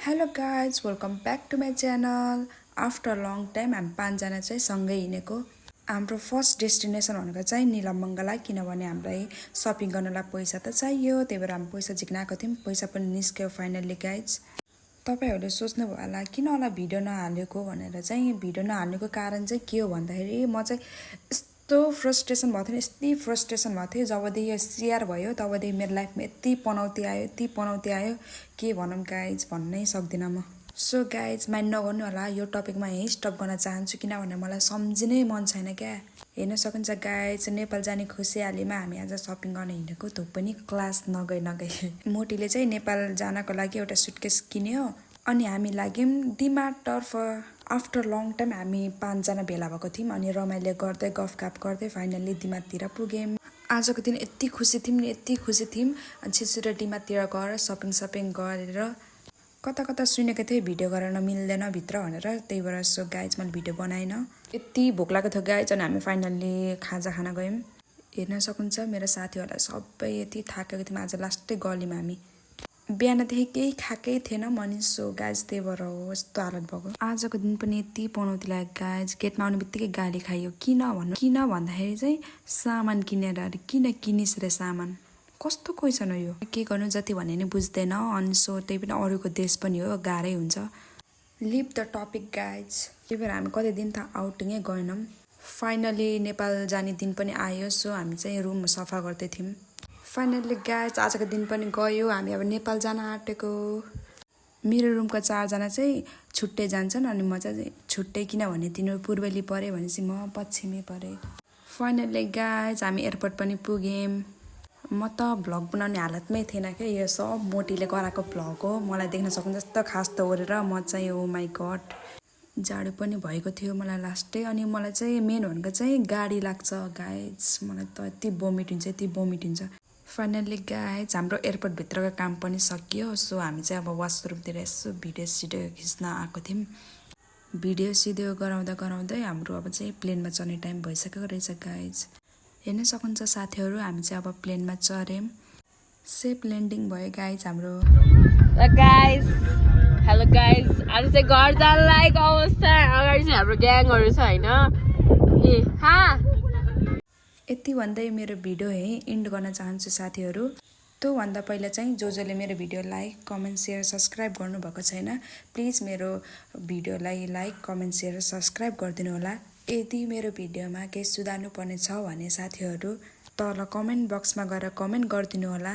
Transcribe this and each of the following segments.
Hello guys, welcome back to my channel. After a long time हामी पाँचजना चाहिँ सँगै हिँडेको। हाम्रो फर्स्ट डेस्टिनेसन भनेको चाहिँ नीलमङ्गला, किनभने हामीलाई सपिङ गर्नलाई पैसा त चाहियो, त्यही भएर हामी पैसा झिक्न आएको थियौँ। पैसा पनि निस्क्यो फाइनल्ली गाइज। तपाईहरुले सोच्नुभयो होला किन होला भिडियो नहालेको भनेर। चाहिँ भिडियो नहाल्नुको कारण चाहिँ के हो भन्दाखेरि म चाहिँ यस्तो फ्रस्ट्रेसन भएको थियो, यति फ्रस्ट्रेसन भएको थियो। जबदेखि यो शेयर भयो तबदेखि मेरो लाइफमा यति पनौती आयो के भनौँ गाइज, भन्नै सक्दिनँ म। सो गाइज माइन्ड नगर्नु होला, यो टपिकमा यहीँ स्टप गर्न चाहन्छु किनभने मलाई सम्झिनै मन छैन क्या। हेर्न सकिन्छ गाइज, नेपाल जाने खुसियालीमा हामी आज सपिङ गर्न हिँडेको, त्यो पनि क्लास नगई मोटीले चाहिँ नेपाल जानको लागि एउटा सुटकेस किन्यो अनि हामी लाग्यौँ डिमार्टतर्फ। आफ्टर लङ टाइम हामी पाँचजना भेला भएको थियौँ अनि रमाइलो गर्दै गफगाफ गर्दै फाइनल्ली डिमार्टतिर पुग्यौँ। आजको दिन यति खुसी थियौँ अनि छिटो डिमार्टतिर गएर सपिङ गरेर कता कता सुनेको थिएँ भिडियो गर्न मिल्दैन भित्र भनेर, त्यही भएर सो गाइज मैले भिडियो बनाइन। यति भोक लागेको थियो गाइज अनि हामी फाइनल्ली खाजा खान गयौँ। हेर्न सक्नुहुन्छ मेरो साथीहरूलाई सबै यति थाकेको थियौँ आज लास्टै गलीमा हामी। बिहानदेखि केही खाएकै थिएन मनी, सो गाइज त्यही भएर हो यस्तो हालत भएको। आजको दिन पनि यति पनौती लाग्यो गाइज, गेटमा आउने बित्तिकै गाली खाइयो। किन भन्दाखेरि चाहिँ सामान किनेर अरे किन किनिस् रे सामान, कस्तो क्वेसन हो यो। के गर्नु जति भने नि बुझ्दैन अनि सो त्यही पनि अरूको देश पनि हो, गाह्रै हुन्छ। Leave the topic guys. त्यही भएर हामी कति दिन त आउटिङै गएनौँ। फाइनली नेपाल जाने दिन पनि आयो, सो हामी चाहिँ रुम सफा गर्दै थियौँ। फाइनल्ली गाइज आजको दिन पनि गयो, हामी अब नेपाल जान आँटेको। मेरो रुमको 4जना चाहिँ छुट्टै जान्छन् अनि म चाहिँ छुट्टै, किनभने तिनीहरू पूर्वेली परे भनेपछि म पश्चिमै परेँ। फाइनल्ली गाइज हामी एयरपोर्ट पनि पुग्यौँ। म त भ्लग बनाउने हालतमै थिएन क्या, यो सब मोटीले गराएको भ्लग हो। मलाई देख्न सक्नु जस्तो खास त ओरेर म चाहिँ ओ माई गड जाडो पनि भएको थियो मलाई लास्टै। अनि मलाई चाहिँ मेन भनेको चाहिँ गाडी लाग्छ गाइज, मलाई त यति भोमिट हुन्छ। फाइनल्ली गाइज हाम्रो एयरपोर्टभित्रको काम पनि सकियो, सो हामी चाहिँ अब वासरुमतिर यसो भिडियो खिच्न आएको थियौँ। भिडियो गराउँदै हाम्रो अब चाहिँ प्लेनमा चढ्ने टाइम भइसकेको रहेछ गाइज। हेर्न सक्नुहुन्छ साथीहरू हामी चाहिँ अब प्लेनमा चढ्यौँ। सेफ ल्यान्डिङ भयो गाइज हाम्रो। हेलो गाइज, आज चाहिँ घर जान लागेको अवस्था। अगाडि चाहिँ हाम्रो ग्याङहरू छ होइन। यति भन्दै मेरो भिडियो यहीँ इन्ड गर्न चाहन्छु साथीहरू। त्योभन्दा पहिला चाहिँ जसले मेरो video like comment share subscribe गर्नुभएको छैन प्लिज मेरो भिडियोलाई लाइक कमेन्ट सेयर सब्सक्राइब गरिदिनु होला। यदि मेरो भिडियोमा केही सुधार्नु पर्ने छ भने साथीहरू तल कमेन्ट बक्समा गएर कमेन्ट गरिदिनु होला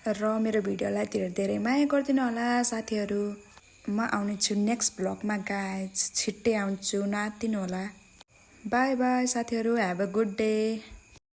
र मेरो भिडियोलाई धेरै माया गरिदिनु होला साथीहरू। म आउने छु नेक्स्ट ब्लगमा गाइज, छिट्टै आउँछु, नआत्तिनु होला। बाई बाई साथीहरू, ह्याभ अ गुड डे।